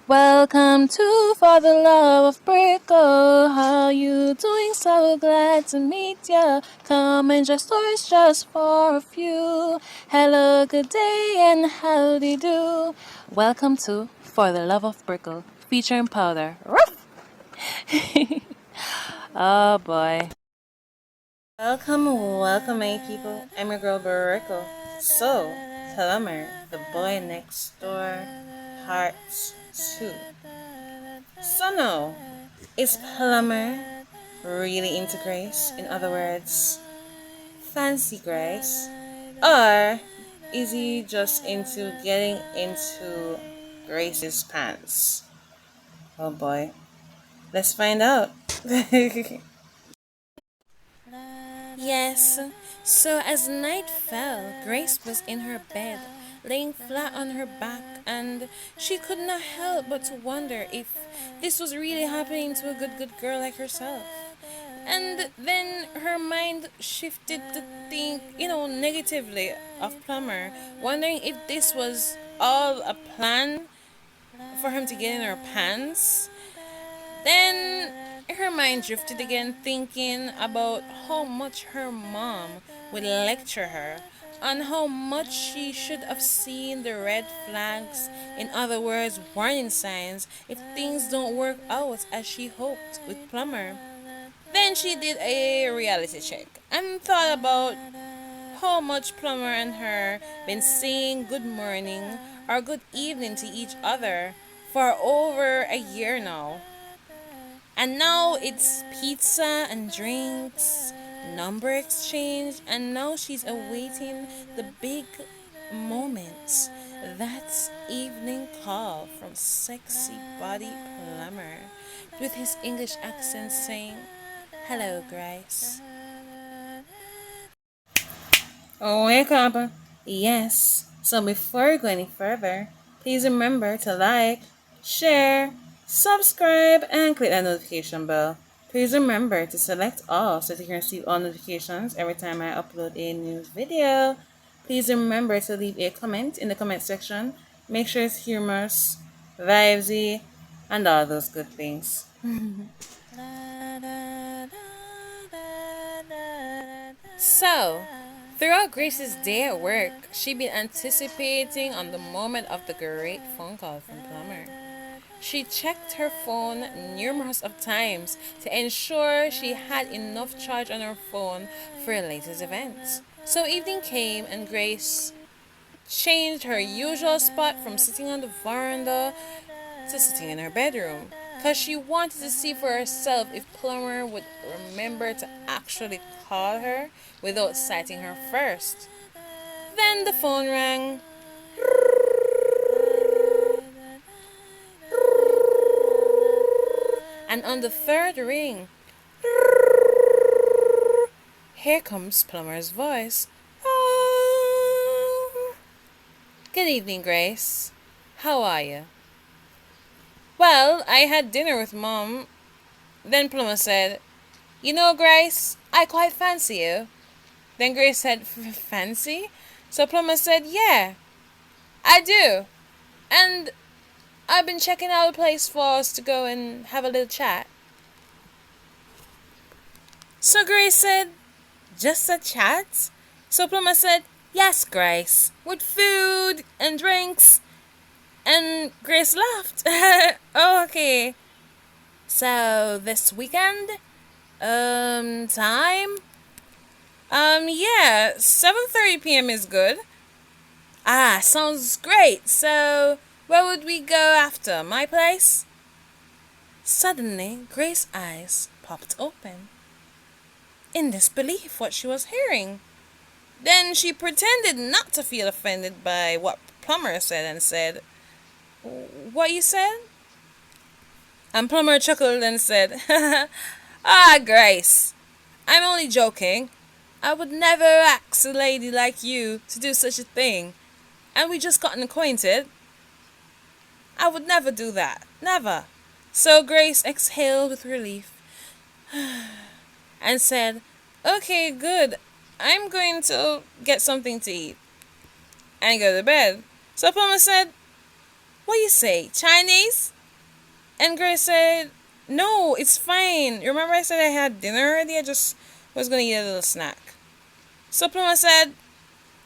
Welcome to For the Love of Brickle. How you doing? So glad to meet ya. Come and just stories just for a few. Hello, good day, and howdy do. Welcome to For the Love of Brickle, featuring Powder. Ruff! Oh boy. Welcome, my people. I'm your girl Brickle. So, Plumber, the boy next door, part 2. So no, is Plumber really into Grace? In other words, fancy Grace? Or is he just into getting into Grace's pants? Oh boy, let's find out. Yes, so as night fell, Grace was in her bed, laying flat on her back, and she could not help but to wonder if this was really happening to a good girl like herself. And then her mind shifted to think, negatively of Plumber, wondering if this was all a plan for him to get in her pants. Then her mind drifted again, thinking about how much her mom would lecture her on how much she should have seen the red flags, in other words, warning signs, if things don't work out as she hoped with Plumber. Then she did a reality check and thought about how much Plumber and her been saying good morning or good evening to each other for over a year now. And now it's pizza and drinks, number exchange, and now she's awaiting the big moment. That evening call from sexy body Plumber with his English accent saying, "Hello, Grace." Oh, wake up. Yes. So before we go any further, please remember to like, share, subscribe, and click that notification bell. Please remember to select all so that you can receive all notifications every time I upload a new video. Please remember to leave a comment in the comment section. Make sure it's humorous, vibesy, and all those good things. So, throughout Grace's day at work, she'd been anticipating on the moment of the great phone call from Plumber. She checked her phone numerous of times to ensure she had enough charge on her phone for her latest event. So evening came and Grace changed her usual spot from sitting on the veranda to sitting in her bedroom, because she wanted to see for herself if Plumber would remember to actually call her without citing her first. Then the phone rang, and on the third ring, here comes Plumber's voice. Oh. Good evening, Grace. How are you? Well, I had dinner with Mom. Then Plumber said, "You know, Grace, I quite fancy you." Then Grace said, "Fancy?" So Plumber said, "Yeah, I do. And I've been checking out a place for us to go and have a little chat." So Grace said, "Just a chat?" So Plumber said, "Yes, Grace, with food and drinks." And Grace laughed. Oh, okay. So this weekend? Time? Yeah, 7:30 p.m. is good. Ah, sounds great. So, where would we go after? My place? Suddenly, Grace's eyes popped open in disbelief what she was hearing. Then she pretended not to feel offended by what Plumber said and said, "What you said?" And Plumber chuckled and said, "Ah, Grace, I'm only joking. I would never ask a lady like you to do such a thing. And we just gotten acquainted. I would never do that. Never." So Grace exhaled with relief and said, "Okay, good. I'm going to get something to eat and go to bed." So Plumber said, What you say? Chinese? And Grace said, no, it's fine. Remember I said I had dinner already? I just was gonna eat a little snack. So Pluma said,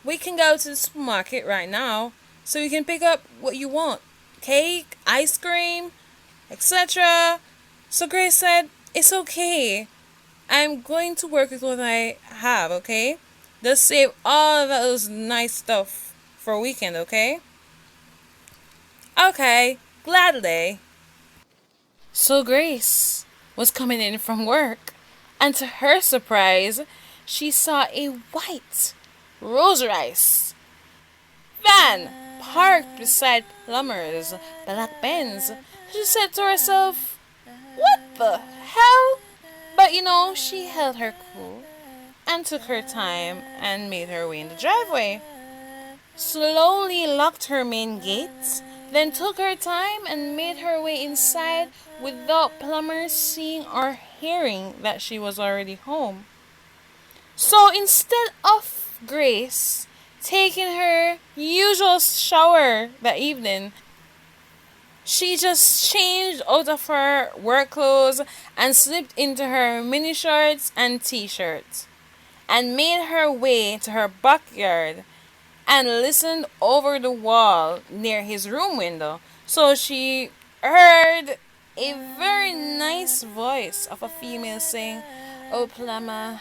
we can go to the supermarket right now so you can pick up what you want. Cake, ice cream, etc. So Grace said, it's okay. I'm going to work with what I have, okay? Just save all of those nice stuff for a weekend, okay? Okay, gladly. So Grace was coming in from work, and to her surprise, she saw a white Rolls Royce van parked beside Plumber's black Benz. She said to herself, what the hell? But she held her cool and took her time and made her way in the driveway. Slowly locked her main gate, then took her time and made her way inside without Plumber seeing or hearing that she was already home. So instead of Grace taking her usual shower that evening, she just changed out of her work clothes and slipped into her mini shorts and t-shirt and made her way to her backyard and listened over the wall near his room window. So she heard a very nice voice of a female saying, oh Plumber,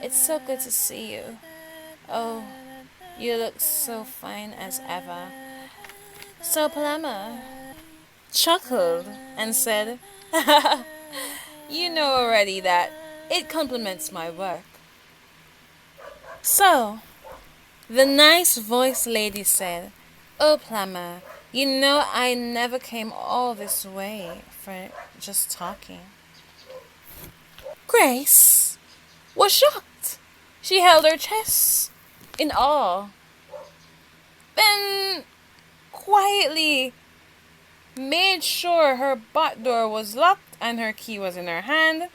it's so good to see you. Oh, you look so fine as ever. So Plumber chuckled and said, you know already that it complements my work. So, the nice voiced lady said, oh Plumber, you know I never came all this way for just talking. Grace was shocked. She held her chest in awe. Then quietly made sure her back door was locked and her key was in her hand.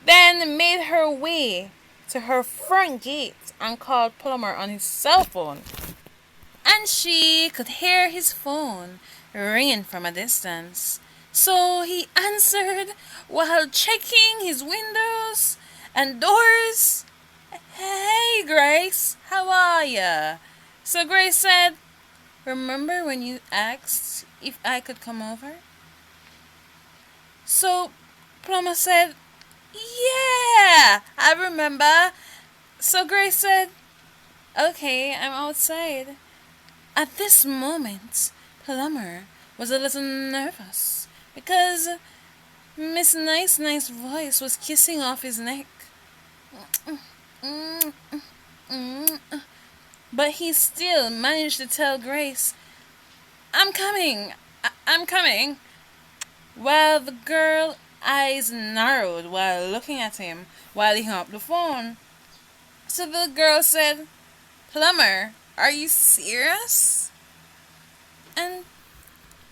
Then made her way to her front gate and called Plumber on his cell phone. And she could hear his phone ringing from a distance. So he answered while checking his windows and doors. Hey Grace, how are ya? So Grace said, remember when you asked if I could come over? So Plumber said, yeah, I remember. So Grace said, okay, I'm outside. At this moment, Plumber was a little nervous because Miss Nice voice was kissing off his neck. But he still managed to tell Grace, I'm coming, I'm coming. While the girl's eyes narrowed while looking at him while he hung up the phone. So the girl said, Plumber, are you serious? And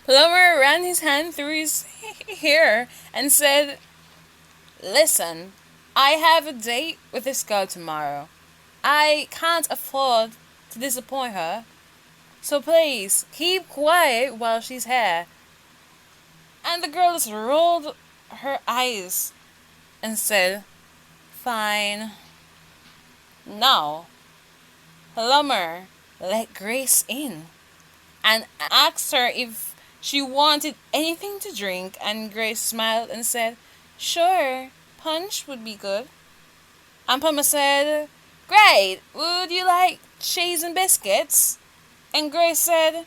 Plumber ran his hand through his hair and said, listen, I have a date with this girl tomorrow. I can't afford to disappoint her. So please, keep quiet while she's here. And the girl just rolled her eyes and said, fine. Now, Plumber let Grace in and asked her if she wanted anything to drink, and Grace smiled and said, sure, punch would be good. And Plumber said, great, would you like cheese and biscuits? And Grace said,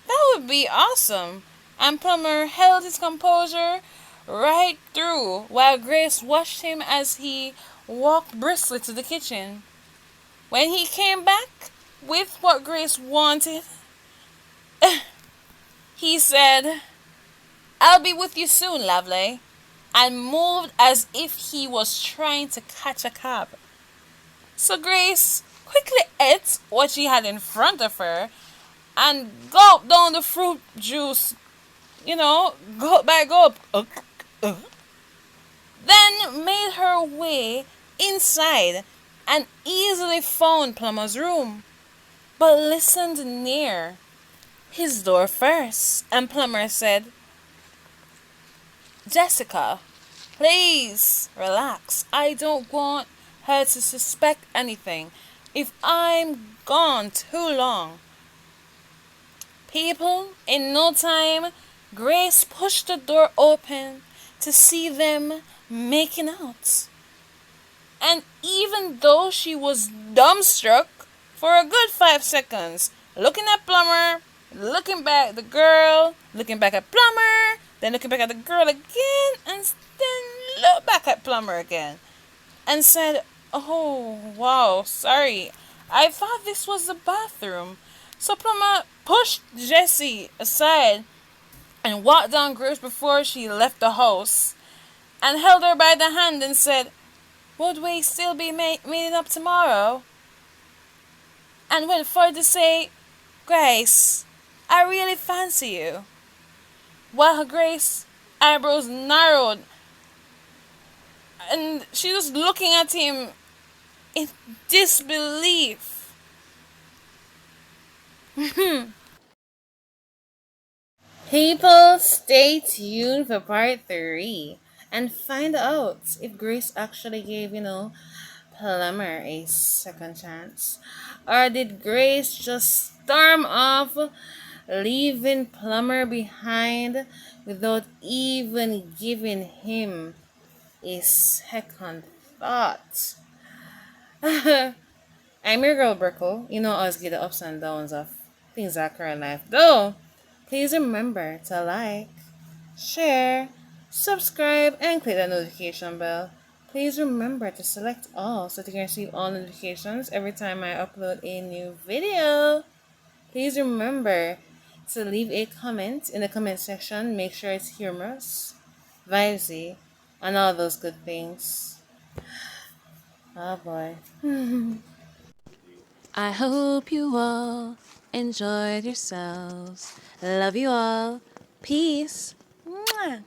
that would be awesome. And Plumber held his composure right through while Grace watched him as he walked briskly to the kitchen. When he came back with what Grace wanted, he said, I'll be with you soon, lovely, and moved as if he was trying to catch a cab. So Grace quickly ate what she had in front of her and gulped down the fruit juice, gulp by gulp. Then made her way inside and easily found Plumber's room. but listened near his door first. And Plumber said, Jessica, please relax. I don't want her to suspect anything. If I'm gone too long, people, in no time, Grace pushed the door open to see them making out. And even though she was dumbstruck for a good 5 seconds, looking at Plumber, looking back at the girl, looking back at Plumber, then looking back at the girl again, and then look back at Plumber again, and said, "Oh, wow, sorry. I thought this was the bathroom." So Plumber pushed Jessie aside and walked down Grace before she left the house and held her by the hand and said, "Would we still be meeting up tomorrow?" And went further to say, "Grace, I really fancy you." While her Grace eyebrows narrowed and she was looking at him in disbelief. People, stay tuned for part 3 and find out if Grace actually gave, Plumber a second chance. Or did Grace just storm off, leaving Plumber behind without even giving him a second thought? I'm your girl, Brickle. You know, I always get the ups and downs of things that occur in life. Though, please remember to like, share, subscribe, and click that notification bell. Please remember to select all so that you can receive all notifications every time I upload a new video. Please remember to leave a comment in the comment section. Make sure it's humorous, vibesy, and all those good things. Oh boy. I hope you all enjoyed yourselves. Love you all. Peace. Mwah.